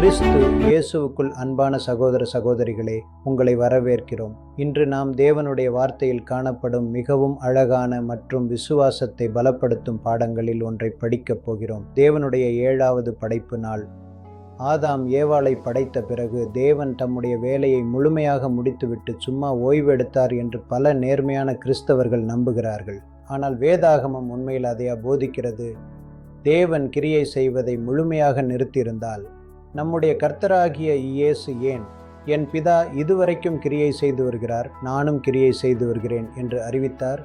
கிறிஸ்து இயேசுவுக்குள் அன்பான சகோதர சகோதரிகளே, உங்களை வரவேற்கிறோம். இன்று நாம் தேவனுடைய வார்த்தையில் காணப்படும் மிகவும் அழகான மற்றும் விசுவாசத்தை பலப்படுத்தும் பாடங்களில் ஒன்றை படிக்கப் போகிறோம். தேவனுடைய 7வது படைப்பு நாள். ஆதாம் ஏவாளை படைத்த பிறகு தேவன் தம்முடைய வேலையை முழுமையாக முடித்துவிட்டு சும்மா ஓய்வெடுத்தார் என்று பல நேர்மையான கிறிஸ்தவர்கள் நம்புகிறார்கள். ஆனால் வேதாகமம் உண்மையில் அதை போதிக்கிறது. தேவன் கிரியை செய்வதை முழுமையாக நிறுத்தியிருந்தால் நம்முடைய கர்த்தராகிய இயேசு ஏன் என் பிதா இதுவரைக்கும் கிரியை செய்து வருகிறார், நானும் கிரியை செய்து வருகிறேன் என்று அறிவித்தார்?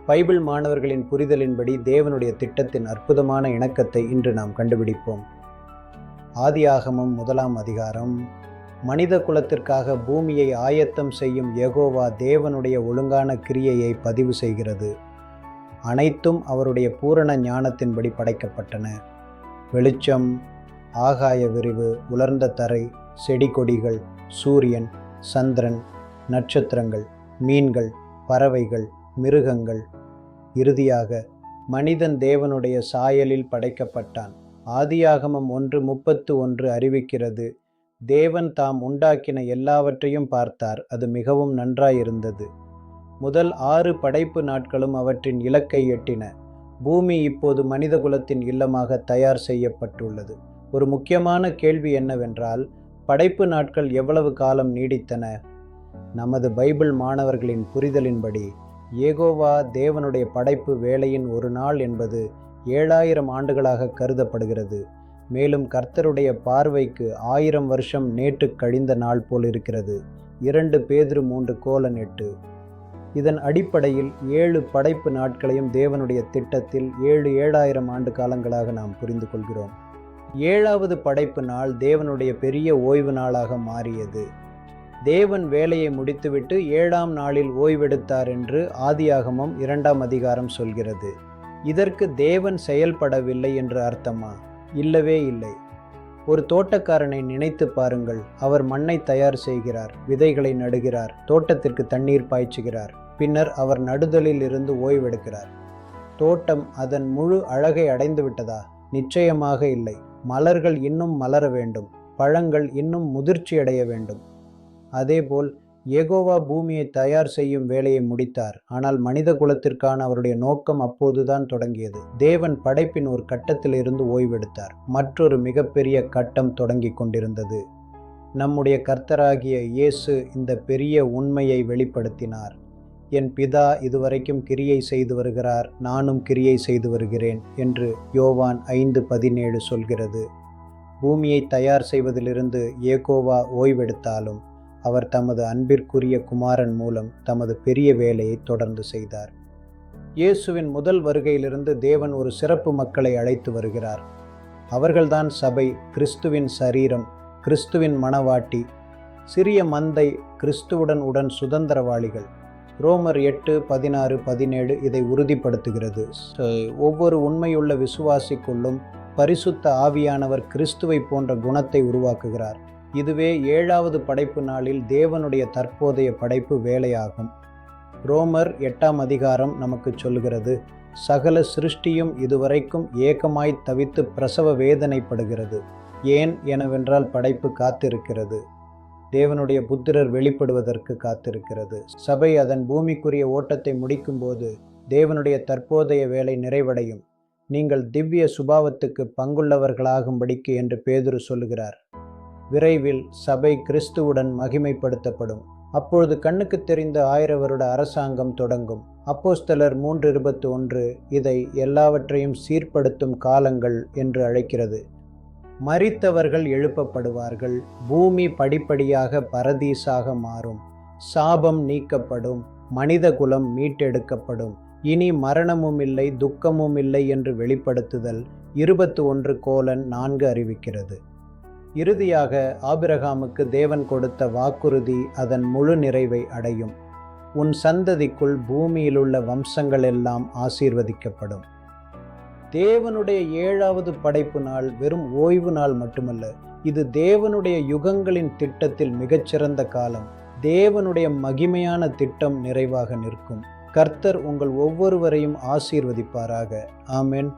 பைபிள் மாணவர்களின் புரிதலின்படி தேவனுடைய திட்டத்தின் அற்புதமான இணக்கத்தை இன்று நாம் கண்டுபிடிப்போம். ஆதியாகமம் 1ஆம் அதிகாரம். மனித குலத்திற்காக பூமியை ஆயத்தம் செய்யும் யெகோவா தேவனுடைய ஒழுங்கான கிரியையை பதிவு செய்கிறது. அனைத்தும் அவருடைய பூரண ஞானத்தின்படி படைக்கப்பட்டன. வெளிச்சம், ஆகாய விரிவு, உலர்ந்த தரை, செடி கொடிகள், சூரியன், சந்திரன், நட்சத்திரங்கள், மீன்கள், பறவைகள், மிருகங்கள். இறுதியாக மனிதன் தேவனுடைய சாயலில் படைக்கப்பட்டான். ஆதியாகமம் 1:31 அறிவிக்கிறது, தேவன் தாம் உண்டாக்கின எல்லாவற்றையும் பார்த்தார், அது மிகவும் நன்றாயிருந்தது. முதல் 6 படைப்பு நாட்களும் அவற்றின் இலக்கை எட்டின. பூமி இப்போது மனித குலத்தின் இல்லமாக தயார் செய்யப்பட்டுள்ளது. ஒரு முக்கியமான கேள்வி என்னவென்றால், படைப்பு நாட்கள் எவ்வளவு காலம் நீடித்தன? நமது பைபிள் மாணவர்களின் புரிதலின்படி யெகோவா தேவனுடைய படைப்பு வேலையின் ஒரு நாள் என்பது 7000 ஆண்டுகளாக கருதப்படுகிறது. மேலும் கர்த்தருடைய பார்வைக்கு 1000 வருஷம் நேற்று கழிந்த நாள் போல் இருக்கிறது. 2 பேதுரு 3:8. இதன் அடிப்படையில் 7 படைப்பு நாட்களையும் தேவனுடைய திட்டத்தில் 7000 ஆண்டு காலங்களாக நாம் புரிந்து கொள்கிறோம். 7வது படைப்பு நாள் தேவனுடைய பெரிய ஓய்வு நாளாக மாறியது. தேவன் வேலையை முடித்துவிட்டு 7ஆம் நாளில் ஓய்வெடுத்தார் என்று ஆதியாகமம் 2ஆம் அதிகாரம் சொல்கிறது. இதற்கு தேவன் செயல்படவில்லை என்று அர்த்தமா? இல்லவே இல்லை. ஒரு தோட்டக்காரனை நினைத்து பாருங்கள். அவர் மண்ணை தயார் செய்கிறார், விதைகளை நடுகிறார், தோட்டத்திற்கு தண்ணீர் பாய்ச்சுகிறார். பின்னர் அவர் நடுதலில் இருந்து ஓய்வெடுக்கிறார். தோட்டம் அதன் முழு அழகை அடைந்து விட்டதா? நிச்சயமாக இல்லை. மலர்கள் இன்னும் மலர வேண்டும், பழங்கள் இன்னும் முதிர்ச்சியடைய வேண்டும். அதேபோல் யெகோவா பூமியை தயார் செய்யும் வேலையை முடித்தார். ஆனால் மனித குலத்திற்கான அவருடைய நோக்கம் அப்போதுதான் தொடங்கியது. தேவன் படைப்பின் ஒரு கட்டத்திலிருந்து ஓய்வெடுத்தார். மற்றொரு மிகப்பெரிய கட்டம் தொடங்கி கொண்டிருந்தது. நம்முடைய கர்த்தராகிய இயேசு இந்த பெரிய உண்மையை வெளிப்படுத்தினார். என் பிதா இதுவரைக்கும் கிரியை செய்து வருகிறார், நானும் கிரியை செய்து வருகிறேன் என்று யோவான் 5:17 சொல்கிறது. பூமியை தயார் செய்வதிலிருந்து யெகோவா ஓய்வெடுத்தாலும் அவர் தமது அன்பிற்குரிய குமாரன் மூலம் தமது பெரிய வேலையை தொடர்ந்து செய்தார். இயேசுவின் முதல் வருகையிலிருந்து தேவன் ஒரு சிறப்பு மக்களை அழைத்து வருகிறார். அவர்கள்தான் சபை, கிறிஸ்துவின் சரீரம், கிறிஸ்துவின் மணவாட்டி, சிறிய மந்தை, கிறிஸ்துவுடன் சுதந்திரவாளிகள். ரோமர் 8:16-17 இதை உறுதிப்படுத்துகிறது. ஒவ்வொரு உண்மையுள்ள விசுவாசிக்குள்ளும் பரிசுத்த ஆவியானவர் கிறிஸ்துவை போன்ற குணத்தை உருவாக்குகிறார். இதுவே 7வது படைப்பு நாளில் தேவனுடைய தற்போதைய படைப்பு வேலையாகும். ரோமர் 8ஆம் அதிகாரம் நமக்கு சொல்கிறது, சகல சிருஷ்டியும் இதுவரைக்கும் ஏகமாய் தவித்து பிரசவ வேதனைப்படுகிறது. ஏன் எனவென்றால் படைப்பு காத்திருக்கிறது. தேவனுடைய புத்திரர் வெளிப்படுவதற்கு காத்திருக்கிறது. சபை அதன் பூமிக்குரிய ஓட்டத்தை முடிக்கும்போது தேவனுடைய தற்போதைய வேலை நிறைவடையும். நீங்கள் திவ்ய சுபாவத்துக்கு பங்குள்ளவர்களாகும்படிக்கு என்று பேதுரு சொல்லுகிறார். விரைவில் சபை கிறிஸ்துவுடன் மகிமைப்படுத்தப்படும். அப்பொழுது கண்ணுக்கு தெரிந்த 1000 வருட அரசாங்கம் தொடங்கும். அப்போஸ்தலர் 3:21 இதை எல்லாவற்றையும் சீர்படுத்தும் காலங்கள் என்று அழைக்கிறது. மரித்தவர்கள் எழுப்பப்படுவார்கள். பூமி படிப்படியாக பரதீசாக மாறும். சாபம் நீக்கப்படும். மனித குலம் மீட்டெடுக்கப்படும். இனி மரணமும் இல்லை, துக்கமும் இல்லை என்று வெளிப்படுத்துதல் 21:4 அறிவிக்கிறது. இறுதியாக ஆபிரகாமுக்கு தேவன் கொடுத்த வாக்குறுதி அதன் முழு நிறைவை அடையும். உன் சந்ததிக்குள் பூமியிலுள்ள வம்சங்கள் எல்லாம் ஆசீர்வதிக்கப்படும். தேவனுடைய 7வது படைப்பு நாள் வெறும் ஓய்வு நாள் மட்டுமல்ல, இது தேவனுடைய யுகங்களின் திட்டத்தில் மிகச்சிறந்த காலம். தேவனுடைய மகிமையான திட்டம் நிறைவாக நிற்கும். கர்த்தர் உங்கள் ஒவ்வொருவரையும் ஆசீர்வதிப்பாராக. ஆமென்.